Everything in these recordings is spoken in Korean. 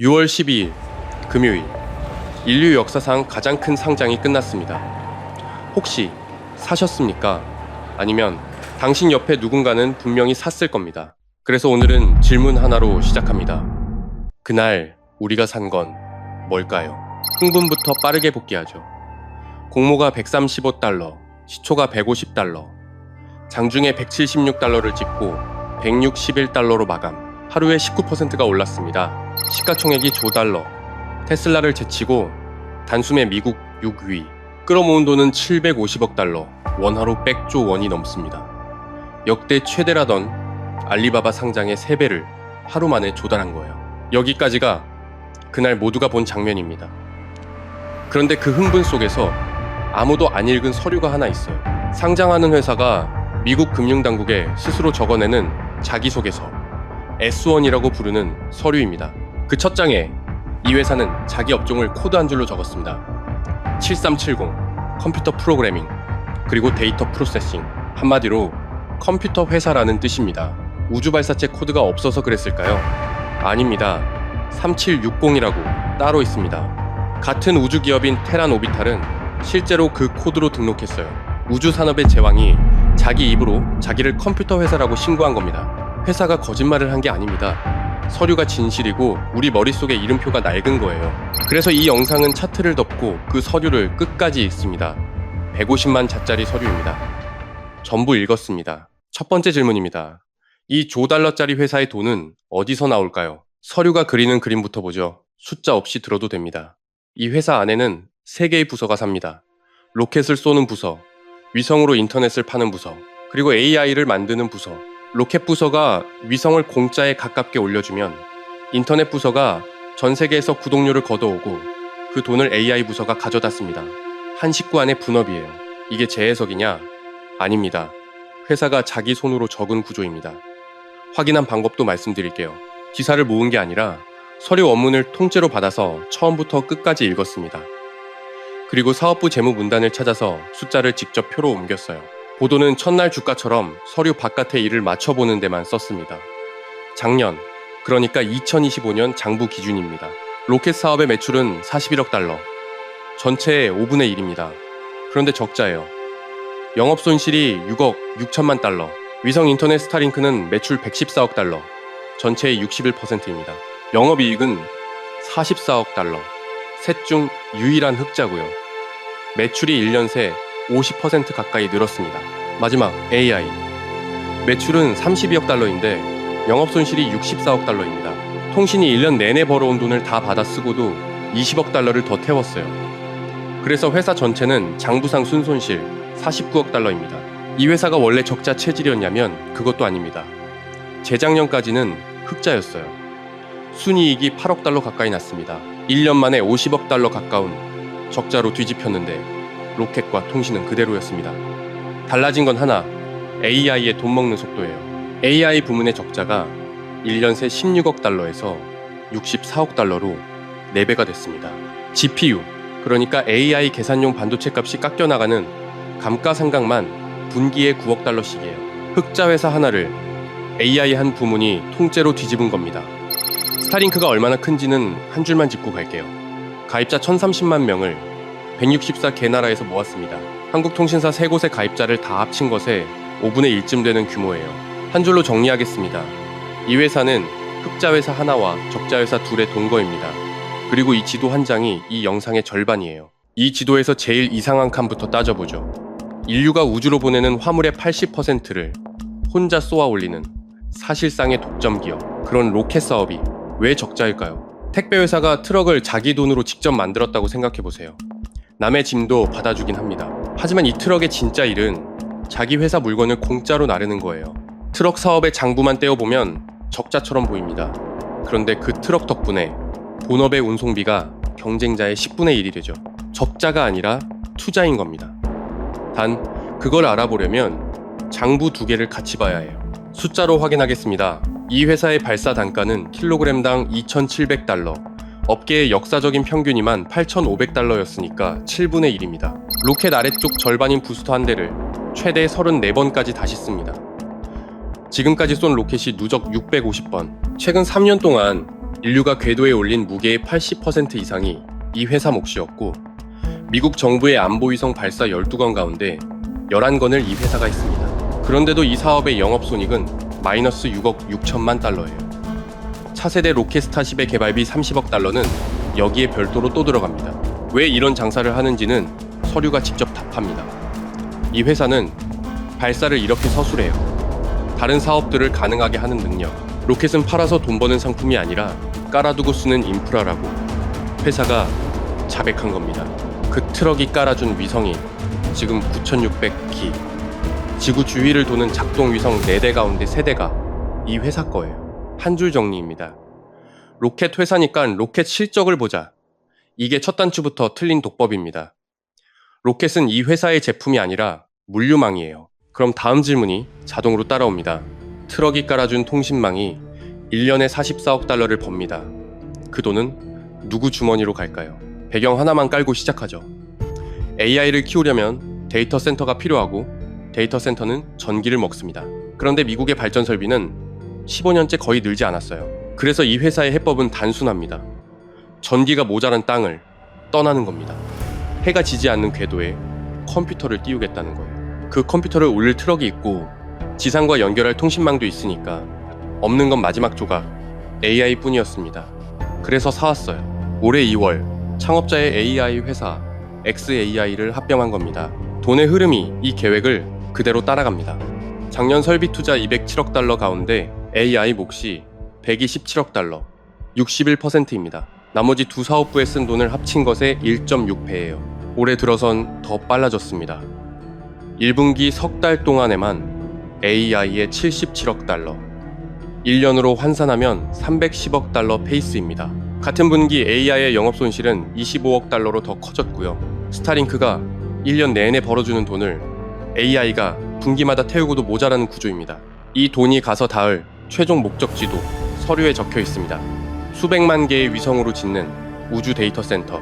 6월 12일 금요일, 인류 역사상 가장 큰 상장이 끝났습니다. 혹시 사셨습니까? 아니면 당신 옆에 누군가는 분명히 샀을 겁니다. 그래서 오늘은 질문 하나로 시작합니다. 그날 우리가 산 건 뭘까요? 흥분부터 빠르게 복귀하죠. 공모가 135달러, 시초가 150달러, 장중에 176달러를 찍고 161달러로 마감. 하루에 19%가 올랐습니다. 시가총액이 조달러, 테슬라를 제치고 단숨에 미국 6위, 끌어모은 돈은 750억 달러, 원화로 100조 원이 넘습니다. 역대 최대라던 알리바바 상장의 3배를 하루 만에 조달한 거예요. 여기까지가 그날 모두가 본 장면입니다. 그런데 그 흥분 속에서 아무도 안 읽은 서류가 하나 있어요. 상장하는 회사가 미국 금융당국에 스스로 적어내는 자기소개서, S1이라고 부르는 서류입니다. 그 첫 장에 이 회사는 자기 업종을 코드 한 줄로 적었습니다. 7370, 컴퓨터 프로그래밍, 그리고 데이터 프로세싱. 한마디로 컴퓨터 회사라는 뜻입니다. 우주발사체 코드가 없어서 그랬을까요? 아닙니다. 3760이라고 따로 있습니다. 같은 우주기업인 테란 오비탈은 실제로 그 코드로 등록했어요. 우주산업의 제왕이 자기 입으로 자기를 컴퓨터 회사라고 신고한 겁니다. 회사가 거짓말을 한 게 아닙니다. 서류가 진실이고 우리 머릿속에 이름표가 낡은 거예요. 그래서 이 영상은 차트를 덮고 그 서류를 끝까지 읽습니다. 150만 자짜리 서류입니다. 전부 읽었습니다. 첫 번째 질문입니다. 이 조달러짜리 회사의 돈은 어디서 나올까요? 서류가 그리는 그림부터 보죠. 숫자 없이 들어도 됩니다. 이 회사 안에는 3개의 부서가 삽니다. 로켓을 쏘는 부서, 위성으로 인터넷을 파는 부서, 그리고 AI를 만드는 부서. 로켓 부서가 위성을 공짜에 가깝게 올려주면 인터넷 부서가 전 세계에서 구독료를 걷어오고 그 돈을 AI 부서가 가져다 씁니다. 한 식구 안의 분업이에요. 이게 제 해석이냐? 아닙니다. 회사가 자기 손으로 적은 구조입니다. 확인한 방법도 말씀드릴게요. 기사를 모은 게 아니라 서류 원문을 통째로 받아서 처음부터 끝까지 읽었습니다. 그리고 사업부 재무 문단을 찾아서 숫자를 직접 표로 옮겼어요. 보도는 첫날 주가처럼 서류 바깥의 일을 맞춰보는 데만 썼습니다. 작년, 그러니까 2025년 장부 기준입니다. 로켓 사업의 매출은 41억 달러, 전체의 5분의 1입니다. 그런데 적자예요. 영업 손실이 6억 6천만 달러, 위성 인터넷 스타링크는 매출 114억 달러, 전체의 61%입니다. 영업이익은 44억 달러, 셋 중 유일한 흑자고요. 매출이 1년 새 50% 가까이 늘었습니다. 마지막 AI. 매출은 32억 달러인데 영업 손실이 64억 달러입니다. 통신이 1년 내내 벌어온 돈을 다 받아 쓰고도 20억 달러를 더 태웠어요. 그래서 회사 전체는 장부상 순손실 49억 달러입니다. 이 회사가 원래 적자 체질이었냐면 그것도 아닙니다. 재작년까지는 흑자였어요. 순이익이 8억 달러 가까이 났습니다. 1년 만에 50억 달러 가까운 적자로 뒤집혔는데 로켓과 통신은 그대로였습니다. 달라진 건 하나, AI의 돈 먹는 속도예요. AI 부문의 적자가 1년 새 16억 달러에서 64억 달러로 4배가 됐습니다. GPU, 그러니까 AI 계산용 반도체 값이 깎여나가는 감가상각만 분기에 9억 달러씩이에요. 흑자 회사 하나를 AI 한 부문이 통째로 뒤집은 겁니다. 스타링크가 얼마나 큰지는 한 줄만 짚고 갈게요. 가입자 1030만 명을 164개 나라에서 모았습니다. 한국통신사 3곳의 가입자를 다 합친 것에 5분의 1쯤 되는 규모예요. 한 줄로 정리하겠습니다. 이 회사는 흑자 회사 하나와 적자 회사 둘의 동거입니다. 그리고 이 지도 한 장이 이 영상의 절반이에요. 이 지도에서 제일 이상한 칸부터 따져보죠. 인류가 우주로 보내는 화물의 80%를 혼자 쏘아 올리는 사실상의 독점 기업. 그런 로켓 사업이 왜 적자일까요? 택배 회사가 트럭을 자기 돈으로 직접 만들었다고 생각해보세요. 남의 짐도 받아주긴 합니다. 하지만 이 트럭의 진짜 일은 자기 회사 물건을 공짜로 나르는 거예요. 트럭 사업의 장부만 떼어보면 적자처럼 보입니다. 그런데 그 트럭 덕분에 본업의 운송비가 경쟁자의 10분의 1이 되죠. 적자가 아니라 투자인 겁니다. 단 그걸 알아보려면 장부 2개를 같이 봐야 해요. 숫자로 확인하겠습니다. 이 회사의 발사 단가는 킬로그램당 2,700달러, 업계의 역사적인 평균이만 8,500달러였으니까 7분의 1입니다. 로켓 아래쪽 절반인 부스터 한 대를 최대 34번까지 다시 씁니다. 지금까지 쏜 로켓이 누적 650번. 최근 3년 동안 인류가 궤도에 올린 무게의 80% 이상이 이 회사 몫이었고, 미국 정부의 안보위성 발사 12건 가운데 11건을 이 회사가 했습니다. 그런데도 이 사업의 영업손익은 마이너스 6억 6천만 달러예요. 차세대 로켓 스타쉽의 개발비 30억 달러는 여기에 별도로 또 들어갑니다. 왜 이런 장사를 하는지는 서류가 직접 답합니다. 이 회사는 발사를 이렇게 서술해요. 다른 사업들을 가능하게 하는 능력. 로켓은 팔아서 돈 버는 상품이 아니라 깔아두고 쓰는 인프라라고. 회사가 자백한 겁니다. 그 트럭이 깔아준 위성이 지금 9600기. 지구 주위를 도는 작동 위성 4대 가운데 3대가 이 회사 거예요. 한 줄 정리입니다. 로켓 회사니까 로켓 실적을 보자. 이게 첫 단추부터 틀린 독법입니다. 로켓은 이 회사의 제품이 아니라 물류망이에요. 그럼 다음 질문이 자동으로 따라옵니다. 트럭이 깔아준 통신망이 1년에 44억 달러를 법니다. 그 돈은 누구 주머니로 갈까요? 배경 하나만 깔고 시작하죠. AI를 키우려면 데이터 센터가 필요하고 데이터 센터는 전기를 먹습니다. 그런데 미국의 발전 설비는 15년째 거의 늘지 않았어요. 그래서 이 회사의 해법은 단순합니다. 전기가 모자란 땅을 떠나는 겁니다. 해가 지지 않는 궤도에 컴퓨터를 띄우겠다는 거예요. 그 컴퓨터를 올릴 트럭이 있고 지상과 연결할 통신망도 있으니까 없는 건 마지막 조각 AI 뿐이었습니다. 그래서 사왔어요. 올해 2월 창업자의 AI 회사 xAI를 합병한 겁니다. 돈의 흐름이 이 계획을 그대로 따라갑니다. 작년 설비 투자 207억 달러 가운데 AI 몫이 127억 달러, 61%입니다. 나머지 두 사업부에 쓴 돈을 합친 것의 1.6배예요. 올해 들어선 더 빨라졌습니다. 1분기 석 달 동안에만 AI의 77억 달러, 1년으로 환산하면 310억 달러 페이스입니다. 같은 분기 AI의 영업손실은 25억 달러로 더 커졌고요. 스타링크가 1년 내내 벌어주는 돈을 AI가 분기마다 태우고도 모자라는 구조입니다. 이 돈이 가서 닿을 최종 목적지도 서류에 적혀 있습니다. 수백만 개의 위성으로 짓는 우주 데이터 센터.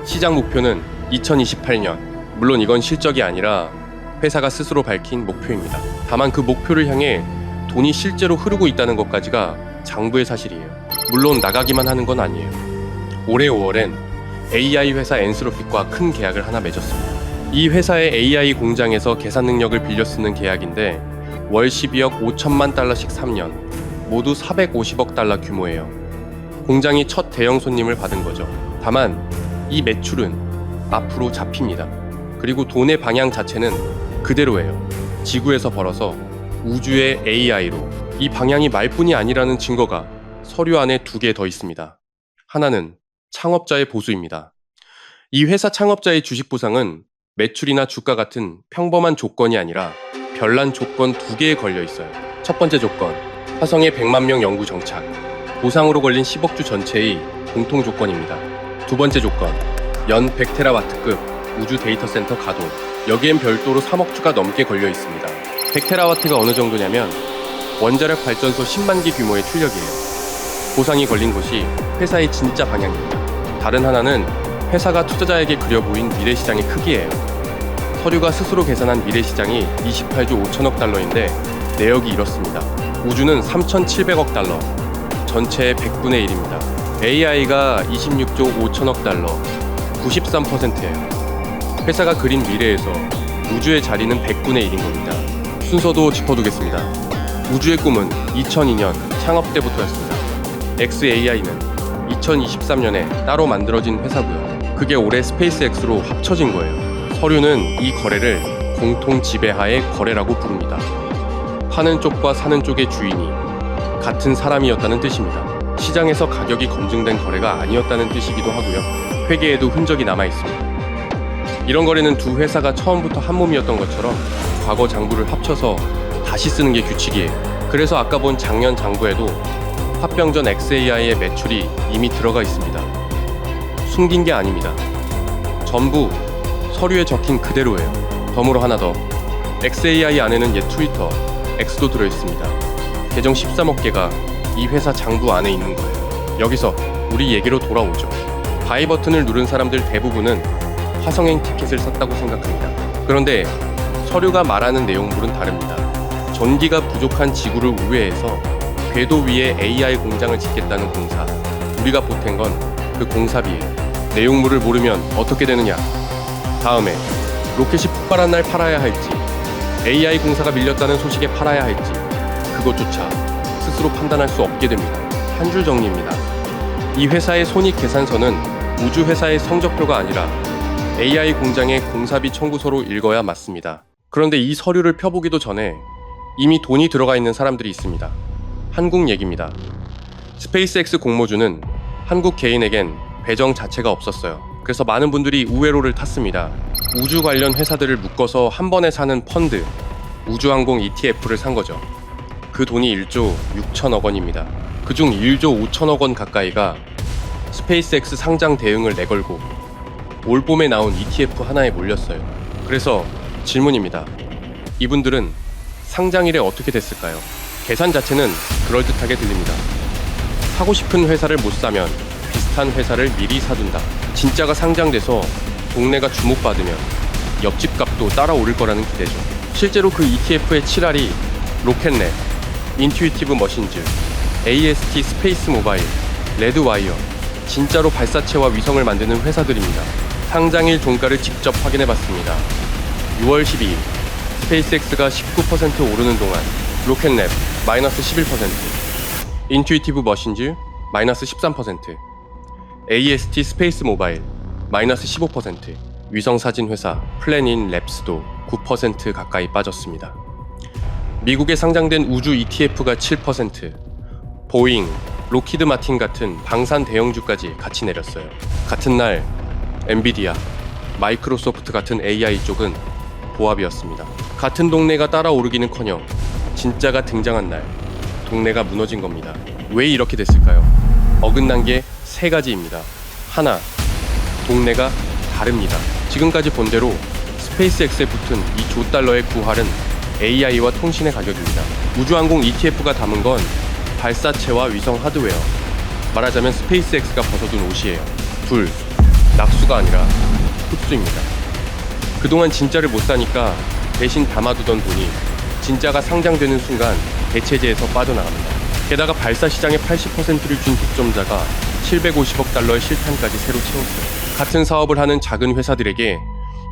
시장 목표는 2028년. 물론 이건 실적이 아니라 회사가 스스로 밝힌 목표입니다. 다만 그 목표를 향해 돈이 실제로 흐르고 있다는 것까지가 장부의 사실이에요. 물론 나가기만 하는 건 아니에요. 올해 5월엔 AI 회사 엔스로픽과 큰 계약을 하나 맺었습니다. 이 회사의 AI 공장에서 계산 능력을 빌려 쓰는 계약인데 월 12억 5천만 달러씩 3년, 모두 450억 달러 규모예요. 공장이 첫 대형 손님을 받은 거죠. 다만 이 매출은 앞으로 잡힙니다. 그리고 돈의 방향 자체는 그대로예요. 지구에서 벌어서 우주의 AI로. 이 방향이 말뿐이 아니라는 증거가 서류 안에 2개 더 있습니다. 하나는 창업자의 보수입니다. 이 회사 창업자의 주식 보상은 매출이나 주가 같은 평범한 조건이 아니라 별난 조건 2개에 걸려 있어요. 첫 번째 조건, 화성에 100만 명 연구 정착. 보상으로 걸린 10억 주 전체의 공통 조건입니다. 두 번째 조건, 연 100테라와트급 우주 데이터 센터 가동. 여기엔 별도로 3억 주가 넘게 걸려 있습니다. 100테라와트가 어느 정도냐면 원자력 발전소 10만 기 규모의 출력이에요. 보상이 걸린 것이 회사의 진짜 방향입니다. 다른 하나는 회사가 투자자에게 그려 보인 미래 시장의 크기예요. 서류가 스스로 계산한 미래 시장이 28조 5천억 달러인데 내역이 이렇습니다. 우주는 3,700억 달러, 전체의 100분의 1입니다. AI가 26조 5천억 달러, 93%예요. 회사가 그린 미래에서 우주의 자리는 100분의 1인 겁니다. 순서도 짚어두겠습니다. 우주의 꿈은 2002년 창업 때부터였습니다. xAI는 2023년에 따로 만들어진 회사고요. 그게 올해 스페이스X로 합쳐진 거예요. 서류는 이 거래를 공통 지배하의 거래라고 부릅니다. 파는 쪽과 사는 쪽의 주인이 같은 사람이었다는 뜻입니다. 시장에서 가격이 검증된 거래가 아니었다는 뜻이기도 하고요. 회계에도 흔적이 남아있습니다. 이런 거래는 두 회사가 처음부터 한 몸이었던 것처럼 과거 장부를 합쳐서 다시 쓰는 게 규칙이에요. 그래서 아까 본 작년 장부에도 합병 전 xAI의 매출이 이미 들어가 있습니다. 숨긴 게 아닙니다. 전부 서류에 적힌 그대로예요. 덤으로 하나 더. xAI 안에는 옛 트위터, X도 들어있습니다. 계정 13억 개가 이 회사 장부 안에 있는 거예요. 여기서 우리 얘기로 돌아오죠. 바이 버튼을 누른 사람들 대부분은 화성행 티켓을 샀다고 생각합니다. 그런데 서류가 말하는 내용물은 다릅니다. 전기가 부족한 지구를 우회해서 궤도 위에 AI 공장을 짓겠다는 공사, 우리가 보탠 건 그 공사비에 내용물을 모르면 어떻게 되느냐. 다음에 로켓이 폭발한 날 팔아야 할지, AI 공사가 밀렸다는 소식에 팔아야 할지, 그것조차 스스로 판단할 수 없게 됩니다. 한 줄 정리입니다. 이 회사의 손익 계산서는 우주 회사의 성적표가 아니라 AI 공장의 공사비 청구서로 읽어야 맞습니다. 그런데 이 서류를 펴보기도 전에 이미 돈이 들어가 있는 사람들이 있습니다. 한국 얘기입니다. 스페이스X 공모주는 한국 개인에겐 배정 자체가 없었어요. 그래서 많은 분들이 우회로를 탔습니다. 우주 관련 회사들을 묶어서 한 번에 사는 펀드, 우주항공 ETF를 산 거죠. 그 돈이 1조 6천억 원입니다. 그중 1조 5천억 원 가까이가 스페이스X 상장 대응을 내걸고 올 봄에 나온 ETF 하나에 몰렸어요. 그래서 질문입니다. 이분들은 상장일에 어떻게 됐을까요? 계산 자체는 그럴듯하게 들립니다. 사고 싶은 회사를 못 사면 비슷한 회사를 미리 사둔다. 진짜가 상장돼서 동네가 주목받으면 옆집 값도 따라오를 거라는 기대죠. 실제로 그 ETF의 7알이 로켓넷, 인투이티브 머신즈, AST 스페이스 모바일, 레드와이어, 진짜로 발사체와 위성을 만드는 회사들입니다. 상장일 종가를 직접 확인해봤습니다. 6월 12일 스페이스X가 19% 오르는 동안 로켓랩 마이너스 11%, 인투이티브 머신즈 마이너스 13%, AST 스페이스 모바일 마이너스 15%, 위성사진 회사 플래닛 랩스도 9% 가까이 빠졌습니다. 미국에 상장된 우주 ETF가 7%, 보잉, 로키드 마틴 같은 방산 대형주까지 같이 내렸어요. 같은 날 엔비디아, 마이크로소프트 같은 AI 쪽은 보합이었습니다. 같은 동네가 따라오르기는커녕 진짜가 등장한 날 동네가 무너진 겁니다. 왜 이렇게 됐을까요? 어긋난 게 세 가지입니다. 하나, 동네가 다릅니다. 지금까지 본 대로 스페이스X에 붙은 이 조 달러의 9할은 AI와 통신의 가격입니다. 우주항공 ETF가 담은 건 발사체와 위성 하드웨어, 말하자면 스페이스X가 벗어둔 옷이에요. 둘, 낙수가 아니라 흡수입니다. 그동안 진짜를 못 사니까 대신 담아두던 돈이 진짜가 상장되는 순간 대체재에서 빠져나갑니다. 게다가 발사 시장의 80%를 준 독점자가 750억 달러의 실탄까지 새로 채웠어요. 같은 사업을 하는 작은 회사들에게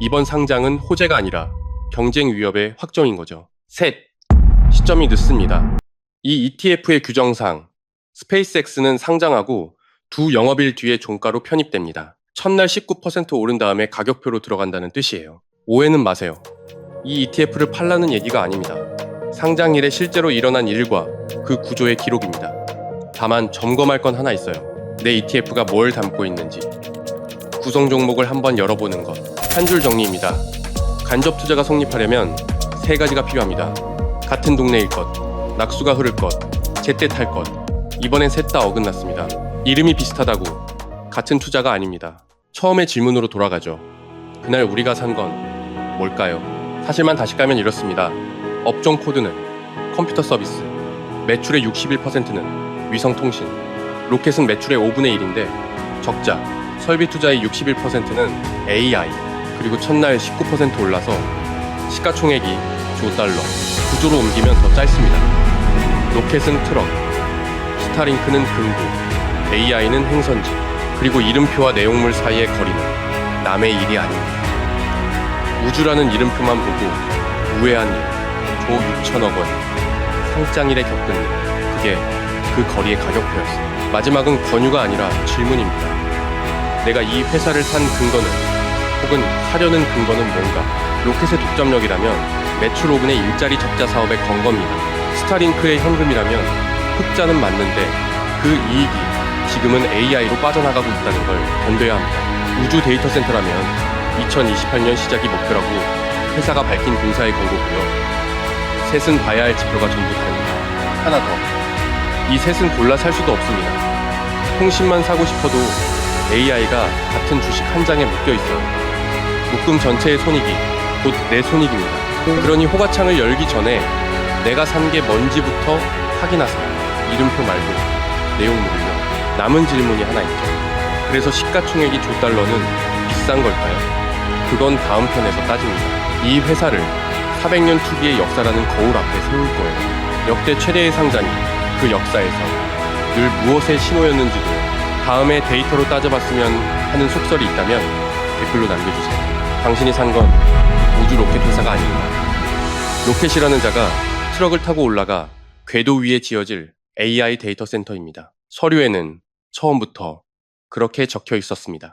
이번 상장은 호재가 아니라 경쟁 위협의 확정인 거죠. 셋, 시점이 늦습니다. 이 ETF의 규정상 스페이스X는 상장하고 두 영업일 뒤에 종가로 편입됩니다. 첫날 19% 오른 다음에 가격표로 들어간다는 뜻이에요. 오해는 마세요. 이 ETF를 팔라는 얘기가 아닙니다. 상장일에 실제로 일어난 일과 그 구조의 기록입니다. 다만 점검할 건 하나 있어요. 내 ETF가 뭘 담고 있는지. 구성 종목을 한번 열어보는 것. 한 줄 정리입니다. 간접 투자가 성립하려면 세 가지가 필요합니다. 같은 동네일 것, 낙수가 흐를 것, 제때 탈 것. 이번엔 셋 다 어긋났습니다. 이름이 비슷하다고 같은 투자가 아닙니다. 처음의 질문으로 돌아가죠. 그날 우리가 산 건 뭘까요? 사실만 다시 까면 이렇습니다. 업종 코드는 컴퓨터 서비스, 매출의 61%는 위성통신, 로켓은 매출의 5분의 1인데 적자, 설비 투자의 61%는 AI, 그리고 첫날 19% 올라서 시가총액이 조 달러, 구조로 옮기면 더 짧습니다. 로켓은 트럭, 스타링크는 금고, AI는 행선지, 그리고 이름표와 내용물 사이의 거리는 남의 일이 아닙니다. 우주라는 이름표만 보고 우회한 일, 조 6천억 원, 상장일에 겪은 일, 그게 그 거리의 가격표였습니다. 마지막은 권유가 아니라 질문입니다. 내가 이 회사를 산 근거는, 혹은 사려는 근거는 뭔가? 로켓의 독점력이라면 매출 5분의 일자리 적자 사업의 건거입니다. 스타링크의 현금이라면 흑자는 맞는데 그 이익이 지금은 AI로 빠져나가고 있다는 걸 견뎌야 합니다. 우주 데이터 센터라면 2028년 시작이 목표라고 회사가 밝힌 공사의 권고고요. 셋은 봐야 할 지표가 전부 다릅니다. 하나 더. 이 셋은 골라 살 수도 없습니다. 통신만 사고 싶어도 AI가 같은 주식 한 장에 묶여 있어요. 묶음 전체의 손익이 곧 내 손익입니다. 그러니 호가창을 열기 전에 내가 산 게 뭔지부터 확인하세요. 이름표 말고 내용물을요. 남은 질문이 하나 있죠. 그래서 시가총액이 조 달러는 비싼 걸까요? 그건 다음 편에서 따집니다. 이 회사를 400년 투기의 역사라는 거울 앞에 세울 거예요. 역대 최대의 상장이 그 역사에서 늘 무엇의 신호였는지도 다음에 데이터로 따져봤으면 하는 속설이 있다면 댓글로 남겨주세요. 당신이 산 건 우주 로켓 회사가 아닙니다. 로켓이라는 자가 트럭을 타고 올라가 궤도 위에 지어질 AI 데이터 센터입니다. 서류에는 처음부터 그렇게 적혀 있었습니다.